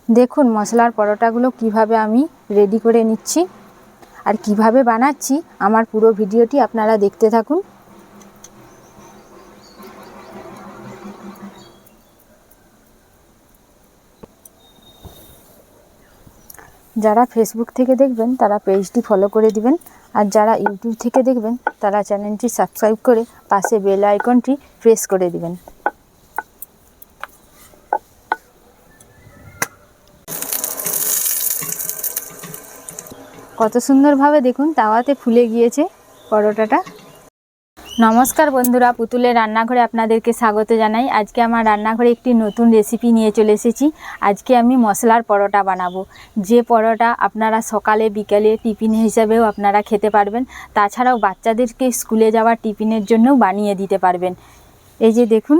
দেখুন মশলার পরোটাগুলো কিভাবে আমি রেডি করে নিচ্ছি আর কিভাবে বানাচ্ছি। আমার পুরো ভিডিওটি আপনারা দেখতে থাকুন। যারা ফেসবুক থেকে দেখবেন তারা পেজটি ফলো করে দিবেন, আর যারা ইউটিউব থেকে দেখবেন তারা চ্যানেলটি সাবস্ক্রাইব করে পাশে বেল আইকনটি প্রেস করে দিবেন। কত সুন্দরভাবে দেখুন তাওয়াতে ফুলে গিয়েছে পরোটাটা। নমস্কার বন্ধুরা, পুতুলের রান্নাঘরে আপনাদেরকে স্বাগত জানাই। আজকে আমার রান্নাঘরে একটি নতুন রেসিপি নিয়ে চলে এসেছি। আজকে আমি মশলার পরোটা বানাবো, যে পরোটা আপনারা সকালে বিকেলে টিফিন হিসাবেও আপনারা খেতে পারবেন। তাছাড়াও বাচ্চাদেরকে স্কুলে যাওয়ার টিফিনের জন্যও বানিয়ে দিতে পারবেন। এই যে দেখুন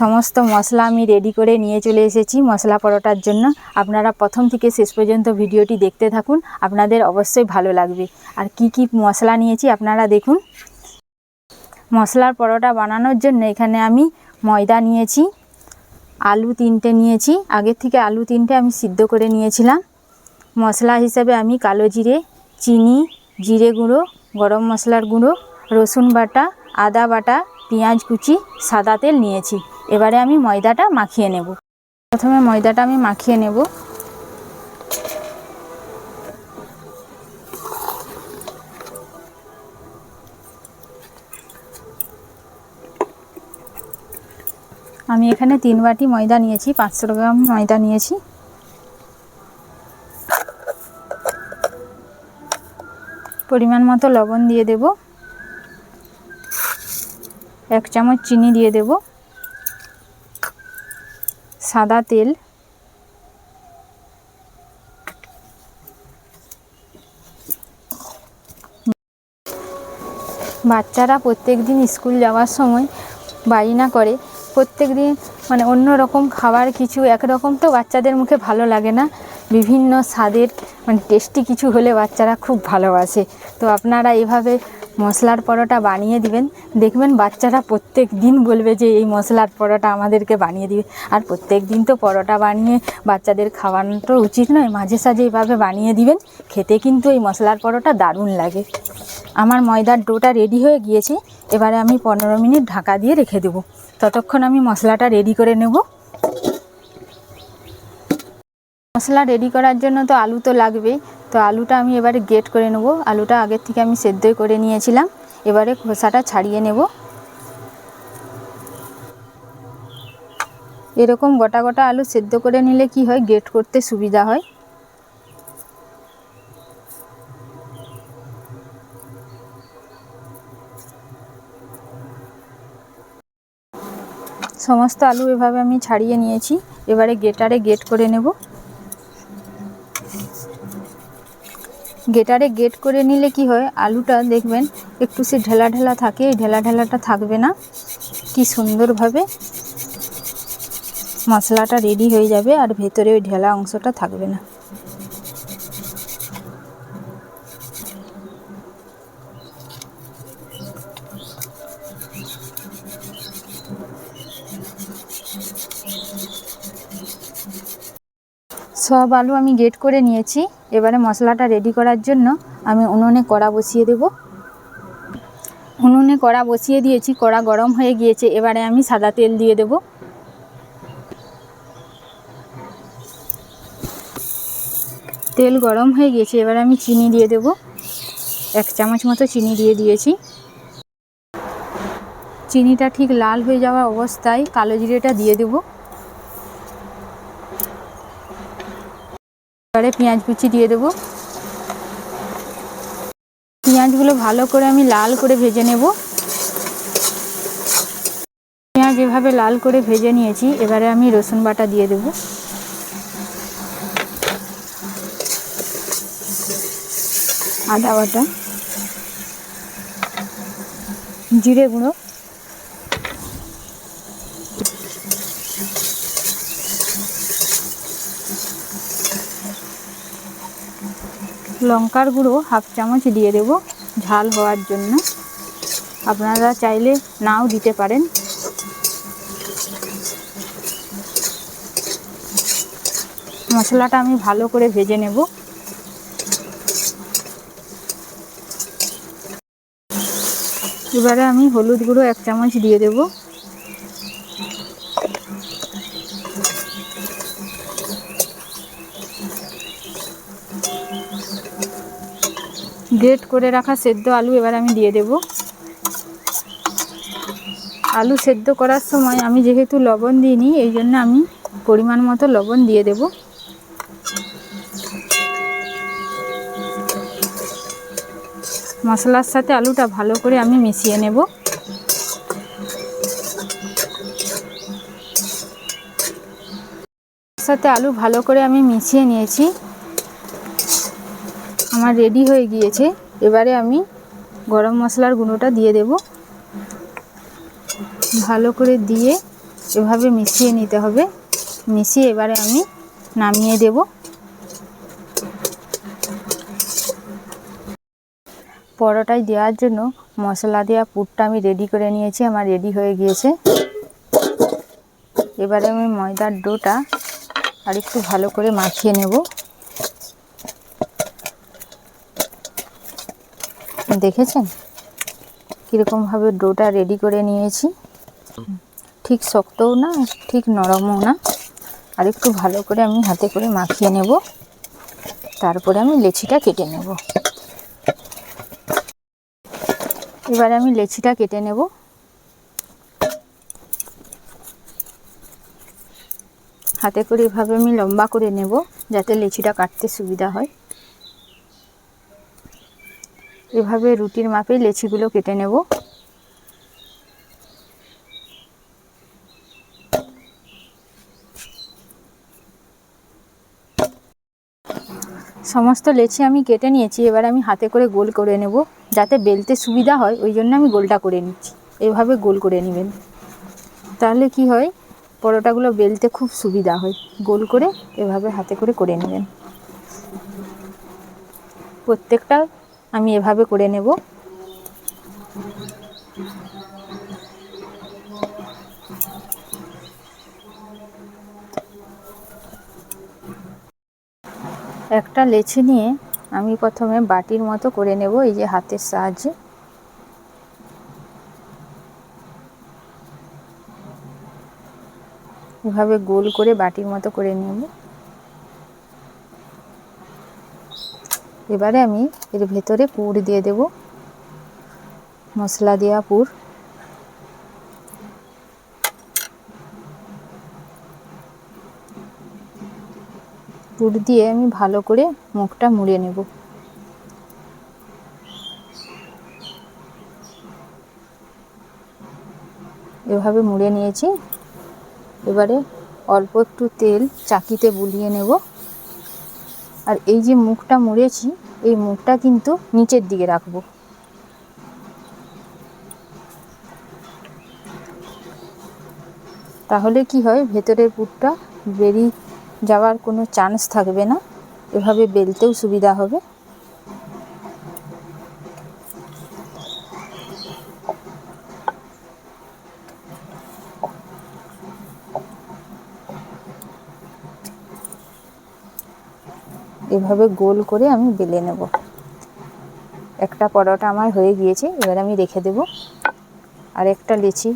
সমস্ত মশলা আমি রেডি করে নিয়ে চলে এসেছি মশলা পরোটার জন্য। আপনারা প্রথম থেকে শেষ পর্যন্ত ভিডিওটি দেখতে থাকুন, আপনাদের অবশ্যই ভালো লাগবে। আর কি কি মশলা নিয়েছি আপনারা দেখুন। মশলার পরোটা বানানোর জন্য এখানে আমি ময়দা নিয়েছি, আলু 3টে নিয়েছি। আগের থেকে আলু 3টে আমি সিদ্ধ করে নিয়েছিলাম। মশলা হিসেবে আমি কালো জিরে, চিনি, জিরে গুঁড়ো, গরম মশলার গুঁড়ো, রসুন বাটা, আদা বাটা, পেঁয়াজ কুচি, সাদা তেল নিয়েছি। এবারে আমি ময়দাটা মাখিয়ে নেব। প্রথমে ময়দাটা আমি মাখিয়ে নেব। আমি এখানে 3 বাটি ময়দা নিয়েছি, 500 গ্রাম ময়দা নিয়েছি। পরিমাণ মতো লবণ দিয়ে দেব, 1 চামচ চিনি দিয়ে দেব, সাদা তেল, বাচ্চারা প্রত্যেক দিন স্কুল যাওয়ার সময় বায়না করে প্রত্যেক দিন মানে অন্য রকম খাবার কিছু, একরকম তো বাচ্চাদের মুখে ভালো লাগে না। বিভিন্ন স্বাদের মানে টেস্টি কিছু হলে বাচ্চারা খুব ভালোবাসে। তো আপনারা এভাবে মশলার পরোটা বানিয়ে দিবেন, দেখবেন বাচ্চারা প্রত্যেক দিন বলবে যে এই মশলার পরোটা আমাদেরকে বানিয়ে দিবে। আর প্রত্যেক দিন তো পরোটা বানিয়ে বাচ্চাদের খাওয়ানোটা উচিত নয়, মাঝে সাঝে এইভাবে বানিয়ে দিবেন, খেতে কিন্তু এই মশলার পরোটা দারুণ লাগে। আমার ময়দার ডোটা রেডি হয়ে গিয়েছে। এবারে আমি 15 মিনিট ঢাকা দিয়ে রেখে দেব। ততক্ষণ আমি মশলাটা রেডি করে নেব। মশলা রেডি করার জন্য তো আলু তো লাগবেই। তো আলুটা আমি এবারে গ্রেট করে নেব। আলুটা আগের থেকে আমি সেদ্ধ করে নিয়েছিলাম, এবারে খোসাটা ছাড়িয়ে নেব। এরকম গোটা গোটা আলু সেদ্ধ করে নিলে কি হয়, গ্রেট করতে সুবিধা হয়। সমস্ত আলু এভাবে আমি ছাড়িয়ে নিয়েছি, এবারে গ্রেটারে গ্রেট করে নেব। গ্রেটারে গ্রেট করে নিলে কি হয়, আলুটা দেখবেন একটু সে ঢেলা ঢেলা থাকে, এই ঢেলা ঢেলাটা থাকবে না। কি সুন্দরভাবে মশলাটা রেডি হয়ে যাবে আর ভেতরে ওই ঢেলা অংশটা থাকবে না। সব আলু আমি গ্রেট করে নিয়েছি। এবারে মশলাটা রেডি করার জন্য আমি উনুনে কড়া বসিয়ে দেব। উনুনে কড়া বসিয়ে দিয়েছি, কড়া গরম হয়ে গিয়েছে। এবারে আমি সাদা তেল দিয়ে দেব। তেল গরম হয়ে গিয়েছে, এবারে আমি চিনি দিয়ে দেব। 1 চামচ মতো চিনি দিয়ে দিয়েছি। চিনিটা ঠিক লাল হয়ে যাওয়া অবস্থায় কালো জিরেটা দিয়ে দেব। এবারে পেঁয়াজ কুচি দিয়ে দেব। পেঁয়াজগুলো ভালো করে আমি লাল করে ভেজে নেব। পেঁয়াজ এভাবে লাল করে ভেজে নিয়েছি, এবারে আমি রসুন বাটা দিয়ে দেব। আদা বাটা, জিরে গুঁড়ো, লঙ্কার গুঁড়ো 1/2 চামচ দিয়ে দেব ঝাল হওয়ার জন্য। আপনারা চাইলে নাও দিতে পারেন। মশলাটা আমি ভালো করে ভেজে নেব। এবারে আমি হলুদ গুঁড়ো 1 চামচ দিয়ে দেব। গ্রেট করে রাখা সেদ্ধ আলু এবার আমি দিয়ে দেব। আলু সেদ্ধ করার সময় আমি যেহেতু লবণ দিইনি, এই জন্য আমি পরিমাণ মতো লবণ দিয়ে দেব। মশলার সাথে আলুটা ভালো করে আমি মিশিয়ে নেব। সাথে আলু ভালো করে আমি মিশিয়ে নিয়েছি, আমার রেডি হয়ে গিয়েছে। এবারে আমি গরম মশলার গুঁড়োটা দিয়ে দেব। ভালো করে দিয়ে এভাবে মিশিয়ে নিতে হবে। মিশিয়ে এবারে আমি নামিয়ে দেব। পরোটায় দেওয়ার জন্য মশলা দেওয়া পুরটা আমি রেডি করে নিয়েছি, আমার রেডি হয়ে গিয়েছে। এবারে আমি ময়দার ডোটা আর একটু ভালো করে মাখিয়ে নেব। দেখেছেন কীরকমভাবে ডোটা রেডি করে নিয়েছি, ঠিক শক্তও না ঠিক নরমও না। আর একটু ভালো করে আমি হাতে করে মাখিয়ে নেব, তারপরে আমি লেচিটা কেটে নেব। এবারে আমি লেচিটা কেটে নেব। হাতে করে এভাবে আমি লম্বা করে নেব যাতে লেচিটা কাটতে সুবিধা হয়। এভাবে রুটির মাপে লেচিগুলো কেটে নেব। সমস্ত লেচি আমি কেটে নিয়েছি। এবার আমি হাতে করে গোল করে নেব, যাতে বেলতে সুবিধা হয়, ওই জন্য আমি গোলটা করে নিচ্ছি। এভাবে গোল করে নেবেন, তাহলে কি হয় পরোটাগুলো বেলতে খুব সুবিধা হয়। গোল করে এভাবে হাতে করে নেবেন। প্রত্যেকটা আমি এভাবে করে নেব। একটা লেচি নিয়ে আমি প্রথমে বাটির মতো করে নেব, এই যে হাতের সাহায্যে। এভাবে গোল করে বাটির মতো করে নেব। এবারে আমি এর ভেতরে পুর দিয়ে দেব, মশলা দেওয়া পুর। পুর দিয়ে আমি ভালো করে মুখটা মুড়ে নেব। এভাবে মুড়ে নিয়েছি। এবারে অল্প একটু তেল চাকিতে বুলিয়ে নেব। আর এই যে মুখটা মুড়েছি, এই মুখটা কিন্তু নিচের দিকে রাখবো। তাহলে কি হয়, ভেতরের পুরটা বেরিয়ে যাওয়ার কোনো চান্স থাকবে না। এভাবে বেলতেও সুবিধা হবে। এভাবে গোল করে আমি বেলে নেব। একটা পরোটা আমার হয়ে গিয়েছে, এবার আমি রেখে দেব। আর একটা লেচি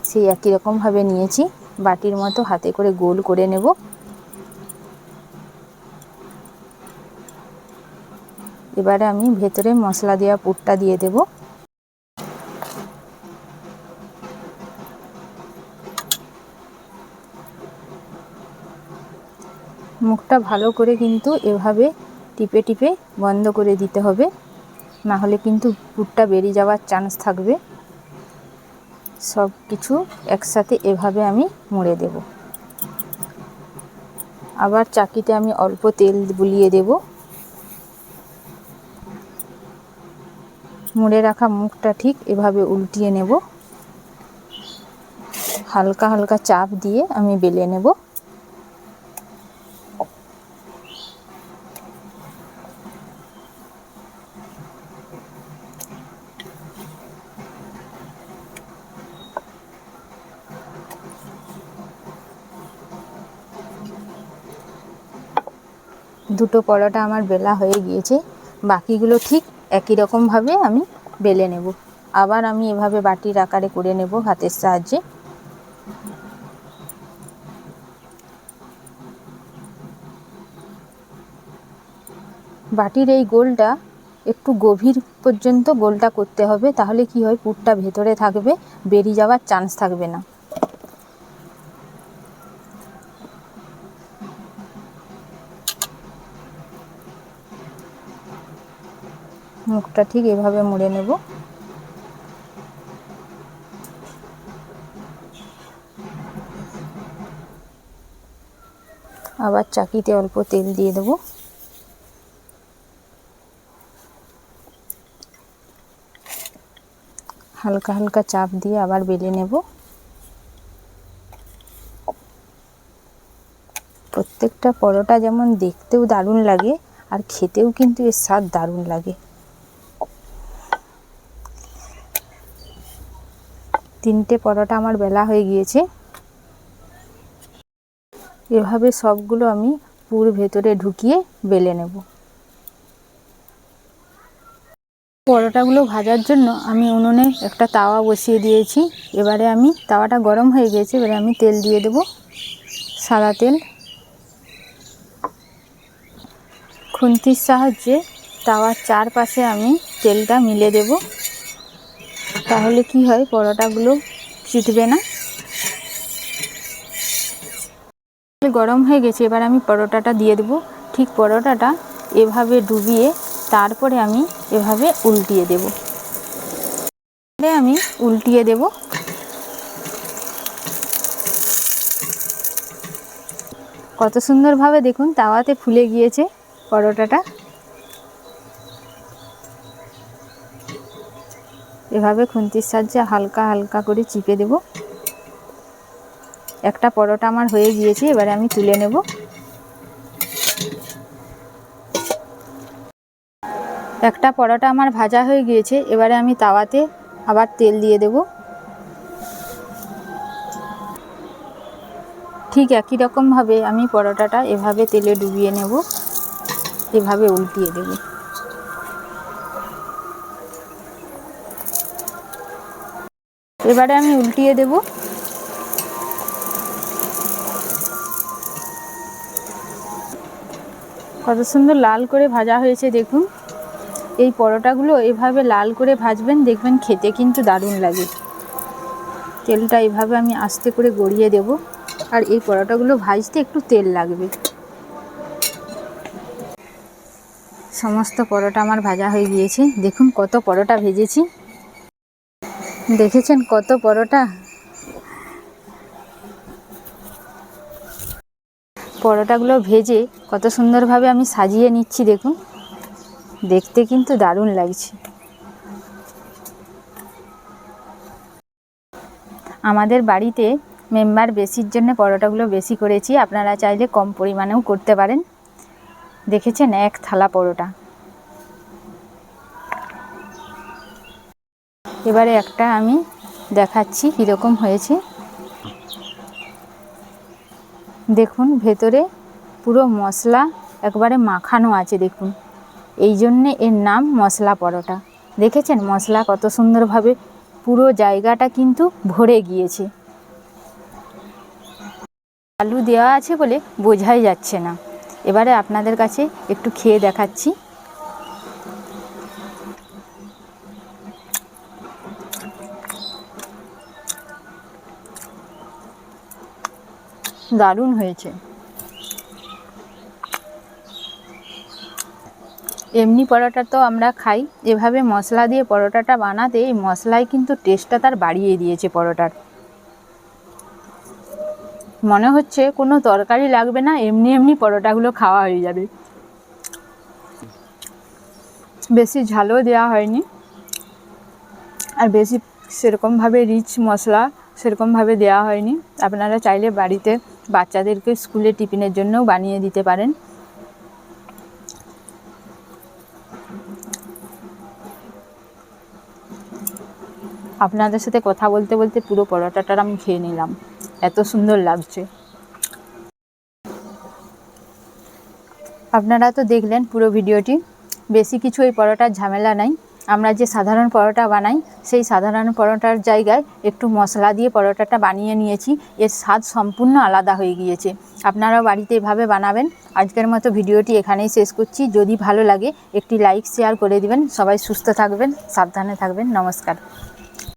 সেই একই রকমভাবে নিয়েছি, বাটির মতো হাতে করে গোল করে নেব। এবারে আমি ভেতরে মশলা দেওয়া পুরটা দিয়ে দেব। মুখটা ভালো করে কিন্তু এভাবে টিপে টিপে বন্ধ করে দিতে হবে, না হলে কিন্তু পুরটা বেরিয়ে যাওয়ার চান্স থাকবে। সব কিছু একসাথে এভাবে আমি মুড়ে দেব। আবার চাকিতে আমি অল্প তেল বুলিয়ে দেব। মুড়ে রাখা মুখটা ঠিক এভাবে উল্টিয়ে নেব। হালকা হালকা চাপ দিয়ে আমি বেলে নেব। দুটো পরোটা আমার বেলা হয়ে গিয়েছে, বাকিগুলো ঠিক একই রকমভাবে আমি বেলে নেব। আবার আমি এভাবে বাটির আকারে করে নেব হাতের সাহায্যে। বাটির এই গোলটা একটু গভীর পর্যন্ত গোলটা করতে হবে, তাহলে কি হয় পুরটা ভেতরে থাকবে, বেরিয়ে যাওয়ার চান্স থাকবে না। মুখটা ঠিক এভাবে মুড়ে নেব। আবার চাকিতে অল্প তেল দিয়ে দেবো। হালকা হালকা চাপ দিয়ে আবার বেলে নেব। প্রত্যেকটা পরোটা যেমন দেখতেও দারুণ লাগে আর খেতেও কিন্তু এর স্বাদ দারুণ লাগে। তিনটে পরোটা আমার বেলা হয়ে গিয়েছে। এভাবে সবগুলো আমি পুর ভেতরে ঢুকিয়ে বেলে নেব। পরোটাগুলো ভাজার জন্য আমি উনুনে একটা তাওয়া বসিয়ে দিয়েছি। এবারে আমি তাওয়াটা গরম হয়ে গিয়েছে, এবারে আমি তেল দিয়ে দেব, সাদা তেল। খুন্তির সাহায্যে তাওয়ার চারপাশে আমি তেলটা মিলে দেব, তাহলে কি হয় পরোটাগুলো চিটবে না। গরম হয়ে গেছে, এবার আমি পরোটাটা দিয়ে দেব। ঠিক পরোটাটা এভাবে ডুবিয়ে তারপরে আমি এভাবে উল্টিয়ে দেব। আমি উল্টিয়ে দেব। কত সুন্দরভাবে দেখুন তাওয়াতে ফুলে গিয়েছে পরোটাটা। এভাবে খুন্তির সাহায্যে হালকা হালকা করে চিপে দেব। একটা পরোটা আমার হয়ে গিয়েছে, এবারে আমি তুলে নেব। একটা পরোটা আমার ভাজা হয়ে গিয়েছে, এবারে আমি তাওয়াতে আবার তেল দিয়ে দেব। ঠিক একই রকমভাবে আমি পরোটাটা এভাবে তেলে ডুবিয়ে নেব, এভাবে উল্টিয়ে দেব। এবারে আমি উল্টিয়ে দেব। কত সুন্দর লাল করে ভাজা হয়েছে দেখুন। এই পরোটাগুলো এভাবে লাল করে ভাজবেন, দেখবেন খেতে কিন্তু দারুণ লাগে। তেলটা এভাবে আমি আস্তে করে গড়িয়ে দেব, আর এই পরোটাগুলো ভাজতে একটু তেল লাগবে। সমস্ত পরোটা আমার ভাজা হয়ে গিয়েছে। দেখুন কত পরোটা ভেজেছি, দেখেছেন কত পরোটা। পরোটাগুলো ভেজে কত সুন্দরভাবে আমি সাজিয়ে নিচ্ছি দেখুন, দেখতে কিন্তু দারুণ লাগছে। আমাদের বাড়িতে মেম্বার বেশির জন্য পরোটাগুলো বেশি করেছি, আপনারা চাইলে কম পরিমাণেও করতে পারেন। দেখেছেন এক থালা পরোটা। এবারে একটা আমি দেখাচ্ছি কীরকম হয়েছে। দেখুন ভেতরে পুরো মশলা একবারে মাখানো আছে দেখুন, এই জন্যে এর নাম মশলা পরোটা। দেখেছেন মশলা কত সুন্দরভাবে পুরো জায়গাটা কিন্তু ভরে গিয়েছে। আলু দেওয়া আছে বলে বোঝাই যাচ্ছে না। এবারে আপনাদের কাছে একটু খেয়ে দেখাচ্ছি। দারুণ হয়েছে। এমনি পরোটা তো আমরা খাই, এভাবে মশলা দিয়ে পরোটাটা বানাতে এই মশলাই কিন্তু টেস্টটা তার বাড়িয়ে দিয়েছে পরোটার। মনে হচ্ছে কোনো তরকারি লাগবে না, এমনি এমনি পরোটাগুলো খাওয়া হয়ে যাবে। বেশি ঝালও দেওয়া হয়নি, আর বেশি সেরকমভাবে রিচ মশলা সেরকমভাবে দেওয়া হয়নি। আপনারা চাইলে বাড়িতে বাচ্চাদেরকে স্কুলে টিফিনের জন্যও বানিয়ে দিতে পারেন। আপনাদের সাথে কথা বলতে বলতে পুরো পরোটাটা আমি খেয়ে নিলাম, এত সুন্দর লাগছে। আপনারা তো দেখলেন পুরো ভিডিওটি। বেশি কিছু এই পরোটার ঝামেলা নাই। আমরা যে সাধারণ পরোটা বানাই সেই সাধারণ পরোটার জায়গায় একটু মশলা দিয়ে পরোটাটা বানিয়ে নিয়েছি। এর স্বাদ সম্পূর্ণ আলাদা হয়ে গিয়েছে। আপনারাও বাড়িতে এভাবে বানাবেন। আজকের মতো ভিডিওটি এখানেই শেষ করছি। যদি ভালো লাগে একটি লাইক শেয়ার করে দিবেন। সবাই সুস্থ থাকবেন, সাবধানে থাকবেন। নমস্কার।